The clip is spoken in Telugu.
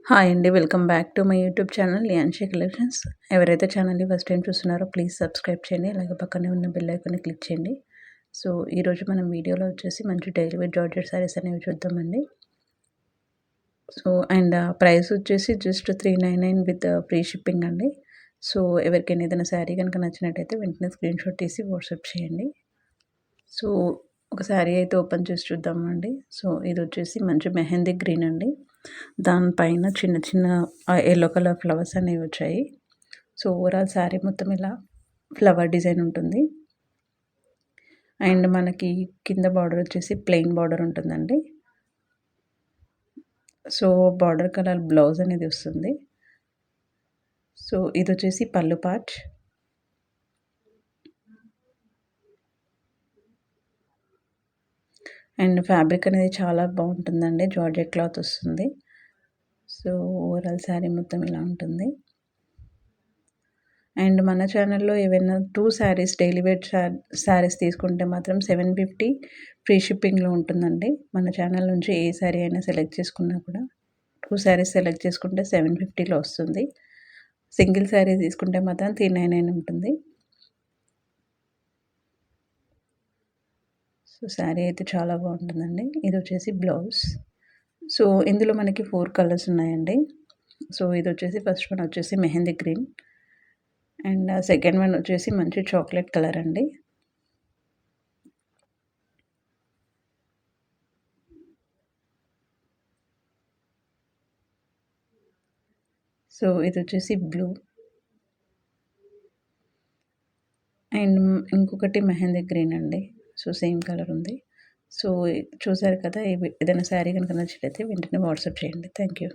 హాయ్ అండి. Welcome back to my YouTube channel Yanshi collections. ఎవరైతే ఛానల్‌ని ఫస్ట్ టైం చూస్తున్నారో ప్లీజ్ సబ్స్క్రైబ్ చేయండి. అలాగే పక్కనే ఉన్న బెల్ ఐకాన్ని క్లిక్ చేయండి. సో, ఈరోజు మనం వీడియోలో వచ్చేసి మంచి డైలీ వేర్ జార్జెట్ శారీస్ అనేవి చూద్దామండి. సో, ప్రైస్ వచ్చేసి జస్ట్ 399 విత్ ఫ్రీ షిప్పింగ్ అండి. సో, ఎవరికైనా ఏదైనా శారీ గనుక నచ్చినట్టయితే వెంటనే స్క్రీన్‌షాట్ తీసి వాట్సాప్ చేయండి. సో, ఒక శారీ అయితే ఓపెన్ చేసి చూద్దామండి. సో, ఇదొచ్చేసి మంచి మెహందీ గ్రీన్ అండి. దానిపైన చిన్న చిన్న యెల్లో కలర్ ఫ్లవర్స్ అనేవి వచ్చాయి. సో, ఓవరాల్ శారీ మొత్తం ఇలా ఫ్లవర్ డిజైన్ ఉంటుంది. అండ్ మనకి కింద బార్డర్ వచ్చేసి ప్లెయిన్ బార్డర్ ఉంటుందండి. సో, బార్డర్ కలర్ బ్లౌజ్ అనేది వస్తుంది. సో, ఇదొచ్చేసి పళ్ళు పార్ట్. అండ్ ఫ్యాబ్రిక్ అనేది చాలా బాగుంటుందండి. జార్జెట్ క్లాత్ వస్తుంది. సో, ఓవరాల్ శారీ మొత్తం ఇలా ఉంటుంది. అండ్ మన ఛానల్‌లో ఏవైనా 2 శారీస్ డైలీ వేర్ శారీస్ తీసుకుంటే మాత్రం 750 ఫ్రీ షిప్పింగ్‌లో ఉంటుందండి. మన ఛానల్ నుంచి ఏ శారీ అయినా సెలెక్ట్ చేసుకున్నా కూడా 2 శారీస్ సెలెక్ట్ చేసుకుంటే 750లో వస్తుంది. సింగిల్ శారీ తీసుకుంటే మాత్రం 399 ఉంటుంది. సో, శారీ అయితే చాలా బాగుంటుందండి. ఇదొచ్చేసి బ్లౌజ్. సో, ఇందులో మనకి 4 కలర్స్ ఉన్నాయండి. సో, ఇదొచ్చేసి ఫస్ట్ వన్ వచ్చేసి mehndi green. And second one వచ్చేసి మంచి చాక్లెట్ కలర్ అండి. సో, ఇదొచ్చేసి బ్లూ. అండ్ ఇంకొకటి మెహందీ గ్రీన్ అండి. సో, సేమ్ కలర్ ఉంది. సో, చూసారు కదా! ఏదైనా శారీ గనుక నచ్చినట్లయితే వెంటనే వాట్సాప్ చేయండి. Thank you.